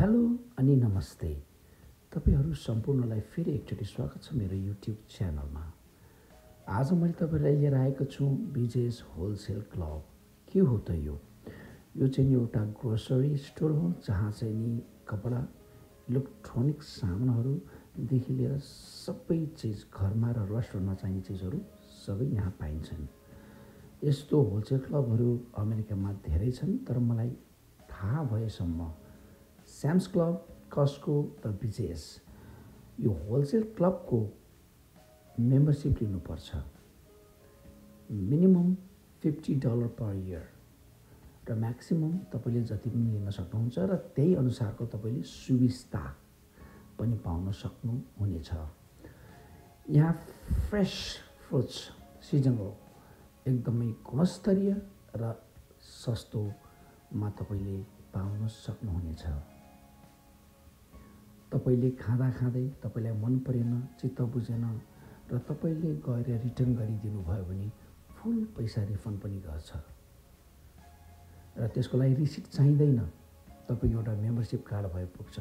Hello अनि नमस्ते। तपाईहरू सम्पूर्णलाई फेरि एकचोटि स्वागत छ मेरो युट्युब च्यानलमा। आज मैले तपाईलाई लिएर आएको छु विजेस होलसेल क्लब। के हो त यो? यो चाहिँ नि एउटा ग्रोसरी स्टोर हो जहाँ चाहिँ नि कपडा, इलेक्ट्रोनिक सामानहरूदेखि लिएर सबै चिज घरमा र रेस्टुरेन्टमा चाहिने चिजहरू सबै यहाँ पाइन्छन्। यस्तो होलसेल क्लबहरू अमेरिकामा धेरै छन्, तर मलाई थाहा भएसम्म स्याम्स क्लब, कस्को र विजेस यो होलसेल क्लबको मेम्बरसिप लिनुपर्छ। मिनिमम $50 पर इयर र म्याक्सिमम तपाईँले जति पनि लिन सक्नुहुन्छ र त्यही अनुसारको तपाईँले सुविस्ता पनि पाउन सक्नुहुनेछ। यहाँ फ्रेस फ्रुट्स सिजनल एकदमै गुणस्तरीय र सस्तोमा तपाईँले पाउन सक्नुहुनेछ। तपाईँले खाँदा खाँदै तपाईँलाई मन परेन, चित्त बुझेन र तपाईँले गएर रिटर्न गरिदिनु भयो भने फुल पैसा रिफन्ड पनि गर्छ र त्यसको लागि रिसिट चाहिँदैन। तपाईँको एउटा मेम्बरसिप कार्ड भए पुग्छ।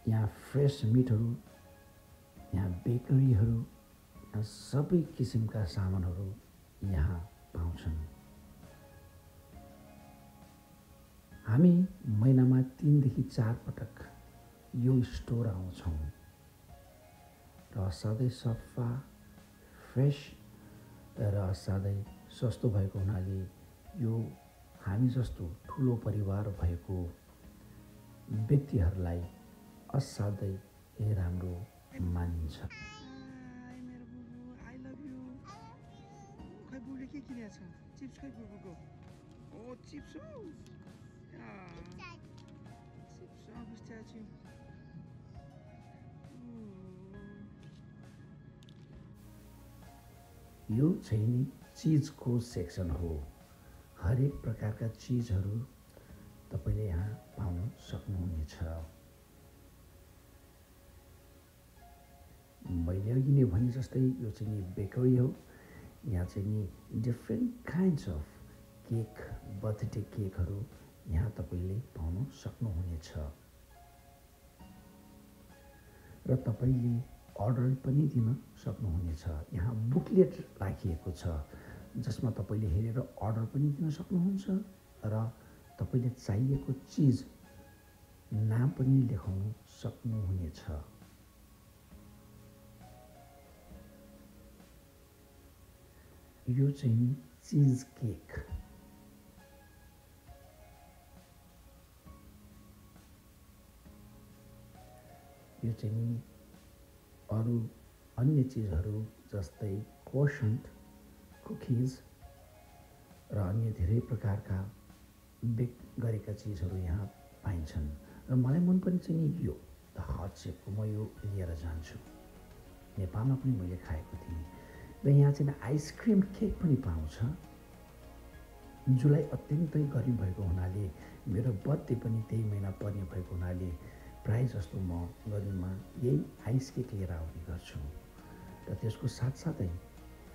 यहाँ फ्रेस मिटहरू, यहाँ बेकरीहरू, यहाँ सबै किसिमका सामानहरू यहाँ पाउँछन्। हामी महिनामा 3 देखि 4 पटक यो स्टोर आउँछौँ र सधैँ सफा, फ्रेस र सधैँ सस्तो भएको हुनाले यो हामी जस्तो ठुलो परिवार भएको व्यक्तिहरूलाई असाध्यै राम्रो मानिन्छ। यो चाहिँ नि चिजको सेक्सन हो। हरेक प्रकारका चिजहरू तपाईँले यहाँ पाउन सक्नुहुनेछ। मैले अघि नै भने जस्तै यो चाहिँ नि बेकरी हो। यहाँ चाहिँ नि different kinds of cake, birthday केकहरू यहाँ तपाईँले पाउन सक्नुहुनेछ र तपाईँले अर्डर पनि दिन सक्नुहुनेछ। यहाँ बुकलेट राखिएको छ जसमा तपाईँले हेरेर अर्डर पनि दिन सक्नुहुन्छ र तपाईँले चाहिएको चिज नाम पनि लेखाउन सक्नुहुनेछ। यो चाहिँ नि चिज केक। यो चाहिँ नि अरू अन्य चिजहरू जस्तै क्रोसन्ट, कुकिज र अन्य धेरै प्रकारका बेक गरेका चिजहरू यहाँ पाइन्छन् र मलाई मनपर्ने चाहिँ नि यो द हट सेपको म यो लिएर जान्छु। नेपालमा पनि मैले खाएको थिएँ र यहाँ चाहिँ आइसक्रिम केक पनि पाउँछ। जुलाई अत्यन्तै गर्मी भएको हुनाले मेरो बर्थडे पनि त्यही महिना पर्ने भएको हुनाले प्राय जस्तो म गर्मीमा यही आइस केक लिएर आउने गर्छु र त्यसको साथसाथै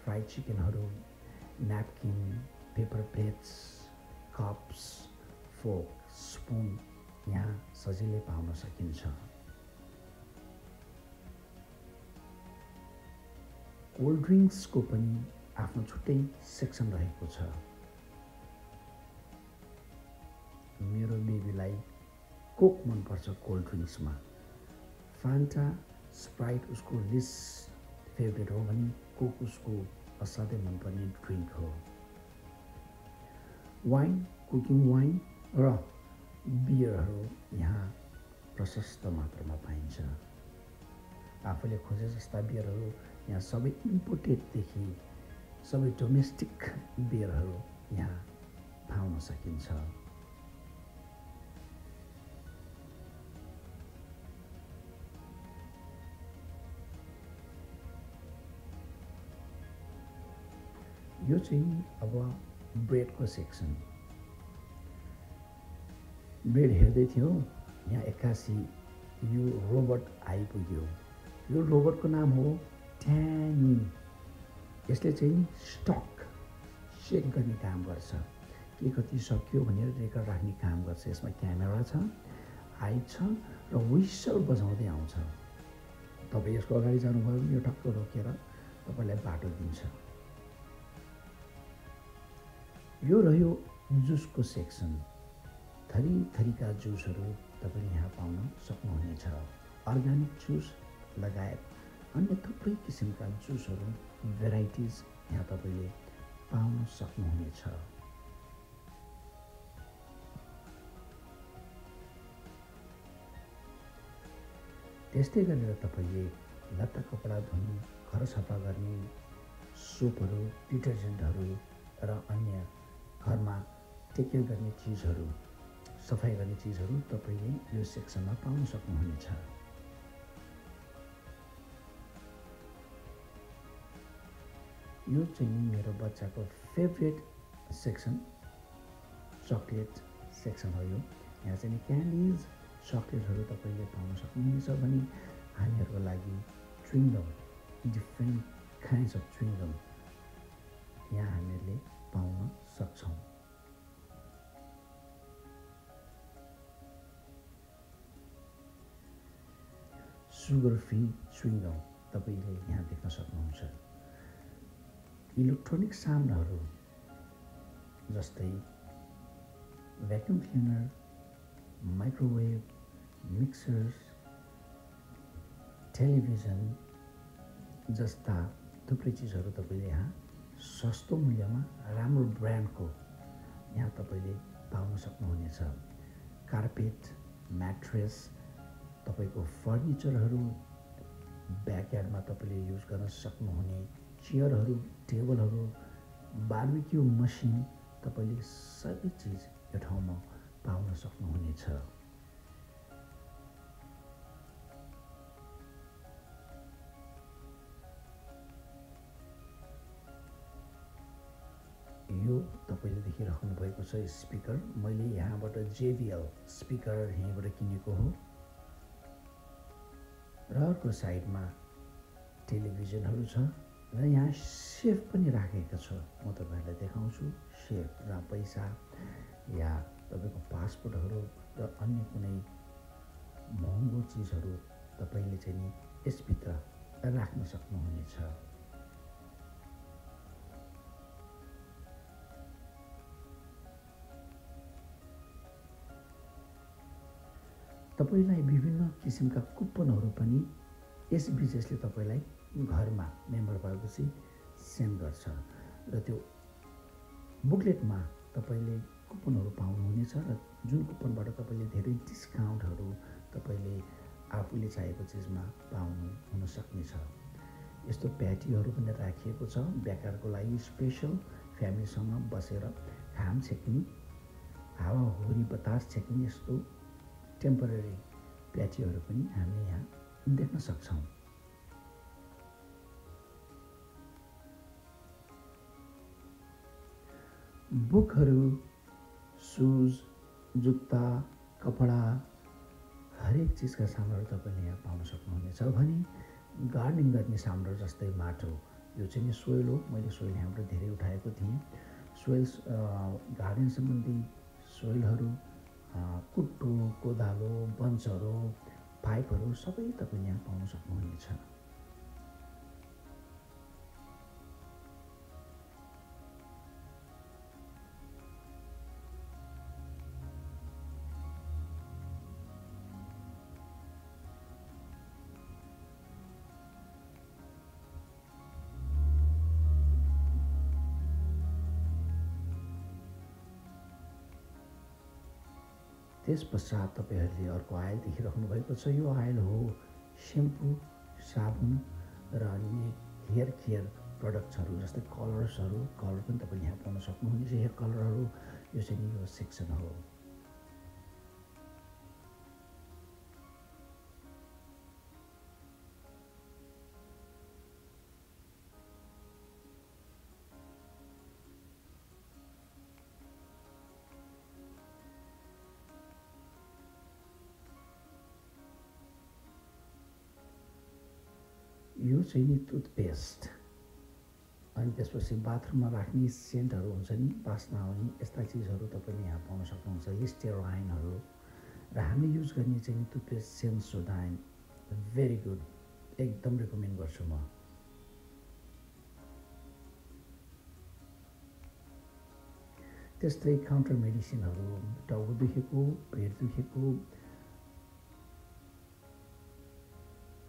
फ्राइड चिकनहरू, napkin, paper plates, cups, fork, spoon यहाँ सजिलै पाउन सकिन्छ। कोल्ड ड्रिङ्क्सको पनि आफ्नो छुट्टै सेक्सन रहेको छ। मेरो बेबीलाई कोक मनपर्छ कोल्ड ड्रिङ्क्समा। फान्टा, स्प्राइट उसको लिस्ट फेभरेट हो भने कोक उसको असाध्यै मनपर्ने ड्रिङ्क हो। वाइन, कुकिङ वाइन र बियरहरू यहाँ प्रशस्त मात्रामा पाइन्छ। आफूले खोजे जस्ता बियरहरू यहाँ सबै इम्पोर्टेडदेखि सबै डोमेस्टिक बियरहरू यहाँ पाउन सकिन्छ। यो चाहिँ अब ब्रेडको सेक्सन। ब्रेड हेर्दै थियो, यहाँ एक्कासी यो रोबोट आइपुग्यो। यो रोबोटको नाम हो ट्यानी। यसले चाहिँ स्टक सेक गर्ने काम गर्छ। के कति सक्यो भनेर रेकर्ड राख्ने काम गर्छ। यसमा क्यामेरा छ, हाइट छ र विसल बजाउँदै आउँछ। तपाईँ यसको अगाडि जानुभयो भने यो टक्क रोकेर तपाईँलाई बाटो दिन्छ। यो रह्यो जुसको सेक्सन। थरी थरीका जुसहरू तपाईँले यहाँ पाउन सक्नुहुनेछ। अर्ग्यानिक जुस लगायत अन्य थुप्रै किसिमका जुसहरू, भेराइटिज यहाँ तपाईँले पाउन सक्नुहुनेछ। त्यस्तै गरेर तपाईँले लत्ता कपडा धुने, घर सफा गर्ने सोपहरू, डिटर्जेन्टहरू र अन्य घरमा टेककेयर गर्ने चिजहरू, सफाइ गर्ने चिजहरू तपाईँले यो सेक्सनमा पाउन सक्नुहुनेछ। यो चाहिँ मेरो बच्चाको फेभरेट सेक्सन, चकलेट सेक्सन हो। यो यहाँ चाहिँ क्यान्डिज, चकलेटहरू तपाईँले पाउन सक्नुहुनेछ भने हामीहरूको लागि च्युइङगम, डिफ्रेन्ट काइन्ड्स अफ च्युइङगम यहाँ हामीहरूले पाउन सक्छौँ। सुगर फ्री च्युइङगम तपाईँले यहाँ देख्न सक्नुहुन्छ। इलेक्ट्रोनिक सामानहरू जस्तै vacuum cleaner, microwave, mixers, television जस्ता थुप्रै चिजहरू तपाईँले यहाँ सस्तो मूल्यमा राम्रो ब्रान्डको यहाँ तपाईँले पाउन सक्नुहुनेछ। कार्पेट, म्याट्रेस, तपाईँको फर्निचरहरू, ब्याकयार्डमा तपाईँले युज गर्न सक्नुहुने चेयरहरू, टेबलहरू, बार्बिक्यू मसिन, तपाईँले सबै चिज यो ठाउँमा पाउन सक्नुहुनेछ। यो तपाईँले देखिराख्नु भएको छ स्पिकर। मैले यहाँबाट JBL स्पिकर यहीँबाट किनेको हो र अर्को साइडमा टेलिभिजनहरू छ र यहाँ सेफ पनि राखेको छ। म तपाईँहरूलाई देखाउँछु सेफ, र पैसा या तपाईँको पासपोर्टहरू र अन्य कुनै महँगो चिजहरू तपाईँले चाहिँ नि यसभित्र राख्न सक्नुहुनेछ। तपाईँलाई विभिन्न किसिमका कुपनहरू पनि यस विशेषले तपाईँलाई घरमा मेम्बर भएपछि सेन्ड गर्छ र त्यो बुकलेटमा तपाईँले कुपनहरू पाउनुहुनेछ र जुन कुपनबाट तपाईँले धेरै डिस्काउन्टहरू तपाईँले आफूले चाहेको चिजमा पाउनु हुन सक्नेछ। यस्तो प्याटीहरू पनि राखिएको छ ब्याकयार्डको लागि स्पेसल, फ्यामिलीसँग बसेर घाम छेक्ने, हावाहुरी बतास छेक्ने यस्तो टेम्पररी प्याटीहरू पनि हामीले यहाँ देख्न सक्छौँ। बुकहरू, सुज, जुत्ता, कपडा, हरेक चिजका सामानहरू तपाईँले यहाँ पाउन सक्नुहुनेछ। भने गार्डनिङ गर्ने सामानहरू जस्तै माटो, यो चाहिँ नि सोइल हो। मैले सोइल यहाँबाट धेरै उठाएको थिएँ। सोइल्स गार्डन सम्बन्धी सोइलहरू, कुट्टो, कोदालो, बन्चहरू, पाइपहरू सबै तपाईँले यहाँ पाउन सक्नुहुनेछ। त्यस पश्चात तपाईँहरूले अर्को आयल देखिराख्नु भएको छ। यो आयल हो सेम्पू, साबुन र अन्य हेयर केयर प्रडक्ट्सहरू जस्तै कलर्सहरू। कलर पनि तपाईँले यहाँ पाउन सक्नुहुनेछ। हेयर कलरहरू यो चाहिँ यो सेक्सन हो। यो चाहिँ नि टुथपेस्ट, अनि त्यसपछि बाथरुममा राख्ने सेन्टहरू हुन्छ नि, बास्ना आउने यस्ता चिजहरू तपाईँले यहाँ पाउन सक्नुहुन्छ। लिस्टेराइनहरू र हामीले युज गर्ने चाहिँ टुथपेस्ट सेन्सोडाइन, भेरी गुड, एकदम रेकमेन्ड गर्छु म। त्यस्तै काउन्टर मेडिसिनहरू, टाउको दुखेको, पेट दुखेको,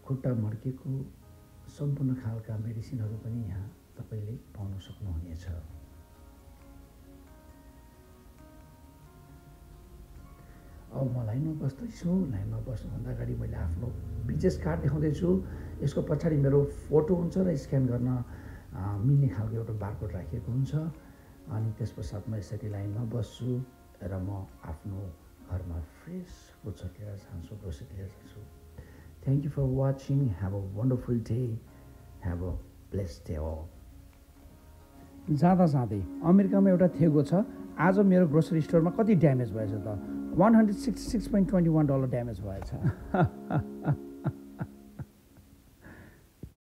खुट्टा मड्केको सम्पूर्ण खालका मेडिसिनहरू पनि यहाँ तपाईँले पाउन सक्नुहुनेछ। अब म लाइनमा बस्दैछु। लाइनमा बस्नुभन्दा अगाडि मैले आफ्नो बिजनेस कार्ड देखाउँदैछु। यसको पछाडि मेरो फोटो हुन्छ र स्क्यान गर्न मिल्ने खालको एउटा बारकोड राखिएको हुन्छ। अनि त्यस पश्चात म यसरी लाइनमा बस्छु र म आफ्नो घरमा फ्रेस फुड्सहरू लिएर जान्छु, ग्रोसरी लिएर जान्छु। Thank you for watching. Have a wonderful day. Have a blessed day all. जाँदा जाँदै अमेरिकामा एउटा थेगो छ। आज मेरो ग्रोसरी स्टोरमा कति ड्यामेज भएछ त? $166.21 ड्यामेज भएछ।